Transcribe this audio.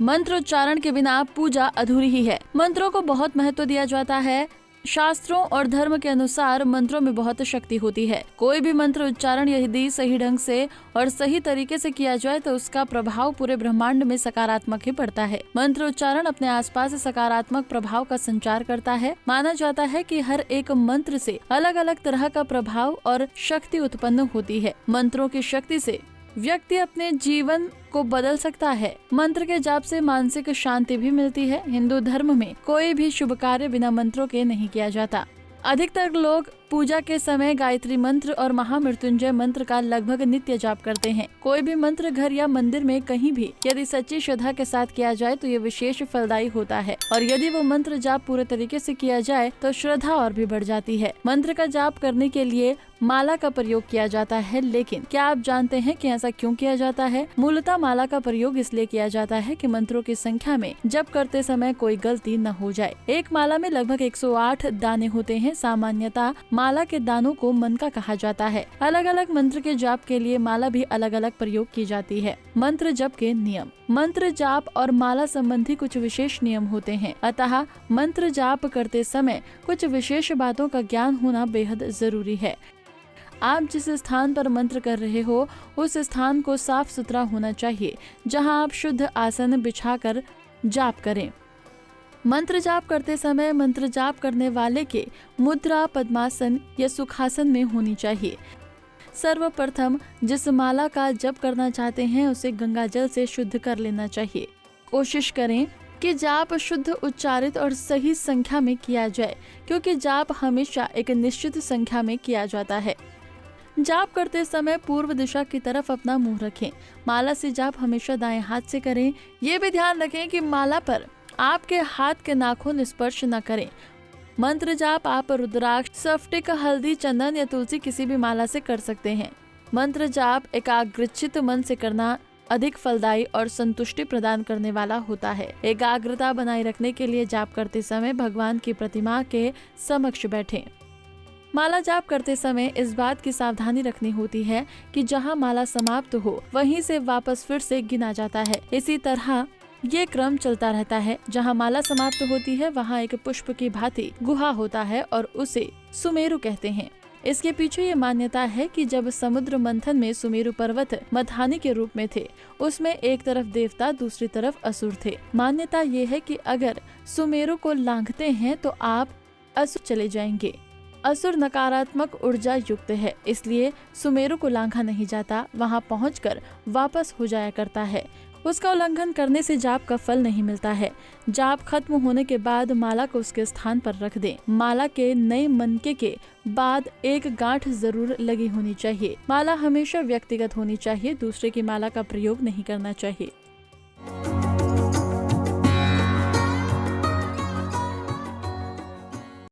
मंत्रोच्चारण के बिना पूजा अधूरी ही है। मंत्रों को बहुत महत्व दिया जाता है। शास्त्रों और धर्म के अनुसार मंत्रों में बहुत शक्ति होती है। कोई भी मंत्र उच्चारण यदि सही ढंग से और सही तरीके से किया जाए तो उसका प्रभाव पूरे ब्रह्मांड में सकारात्मक ही पड़ता है। मंत्र उच्चारण अपने आसपास सकारात्मक प्रभाव का संचार करता है। माना जाता है कि हर एक मंत्र से अलग अलग तरह का प्रभाव और शक्ति उत्पन्न होती है। मंत्रों की शक्ति से व्यक्ति अपने जीवन को बदल सकता है। मंत्र के जाप से मानसिक शांति भी मिलती है। हिंदू धर्म में कोई भी शुभ कार्य बिना मंत्रों के नहीं किया जाता। अधिकतर लोग पूजा के समय गायत्री मंत्र और महामृत्युंजय मंत्र का लगभग नित्य जाप करते हैं। कोई भी मंत्र घर या मंदिर में कहीं भी यदि सच्ची श्रद्धा के साथ किया जाए तो ये विशेष फलदायी होता है, और यदि वो मंत्र जाप पूरे तरीके से किया जाए तो श्रद्धा और भी बढ़ जाती है। मंत्र का जाप करने के लिए माला का प्रयोग किया जाता है, लेकिन क्या आप जानते हैं कि ऐसा क्यों किया जाता है? मूलतः माला का प्रयोग इसलिए किया जाता है कि मंत्रों की संख्या में जप करते समय कोई गलती न हो जाए। एक माला में लगभग 108 दाने होते हैं। सामान्यतः माला के दानों को मनका कहा जाता है। अलग अलग मंत्र के जाप के लिए माला भी अलग अलग प्रयोग की जाती है। मंत्र जप के नियम। मंत्र जाप और माला संबंधी कुछ विशेष नियम होते हैं, अतः मंत्र जाप करते समय कुछ विशेष बातों का ज्ञान होना बेहद जरूरी है। आप जिस स्थान पर मंत्र कर रहे हो उस स्थान को साफ सुथरा होना चाहिए, जहां आप शुद्ध आसन बिछाकर जाप करें। मंत्र जाप करते समय मंत्र जाप करने वाले के मुद्रा पद्मासन या सुखासन में होनी चाहिए। सर्वप्रथम जिस माला का जप करना चाहते हैं उसे गंगा जल से शुद्ध कर लेना चाहिए। कोशिश करें कि जाप शुद्ध, उच्चारित और सही संख्या में किया जाए, क्योंकि जाप हमेशा एक निश्चित संख्या में किया जाता है। जाप करते समय पूर्व दिशा की तरफ अपना मुंह रखें। माला से जाप हमेशा दाएं हाथ से करें। ये भी ध्यान रखें कि माला पर आपके हाथ के नाखून स्पर्श न करें। मंत्र जाप आप रुद्राक्ष, स्फटिक, हल्दी, चंदन या तुलसी किसी भी माला से कर सकते हैं। मंत्र जाप एकाग्रचित मन से करना अधिक फलदायी और संतुष्टि प्रदान करने वाला होता है। एकाग्रता बनाए रखने के लिए जाप करते समय भगवान की प्रतिमा के समक्ष बैठें। माला जाप करते समय इस बात की सावधानी रखनी होती है कि जहां माला समाप्त हो वहीं से वापस फिर से गिना जाता है। इसी तरह ये क्रम चलता रहता है। जहां माला समाप्त होती है वहां एक पुष्प की भांति गुहा होता है और उसे सुमेरु कहते हैं। इसके पीछे ये मान्यता है कि जब समुद्र मंथन में सुमेरु पर्वत मथानी के रूप में थे, उसमें एक तरफ देवता दूसरी तरफ असुर थे। मान्यता ये है कि अगर सुमेरु को लांघते हैं तो आप असुर चले जाएंगे। असुर नकारात्मक ऊर्जा युक्त है, इसलिए सुमेरु को लांघा नहीं जाता, वहां पहुंचकर वापस हो जाया करता है। उसका उल्लंघन करने से जाप का फल नहीं मिलता है। जाप खत्म होने के बाद माला को उसके स्थान पर रख दें। माला के नए मनके के बाद एक गांठ जरूर लगी होनी चाहिए। माला हमेशा व्यक्तिगत होनी चाहिए, दूसरे की माला का प्रयोग नहीं करना चाहिए।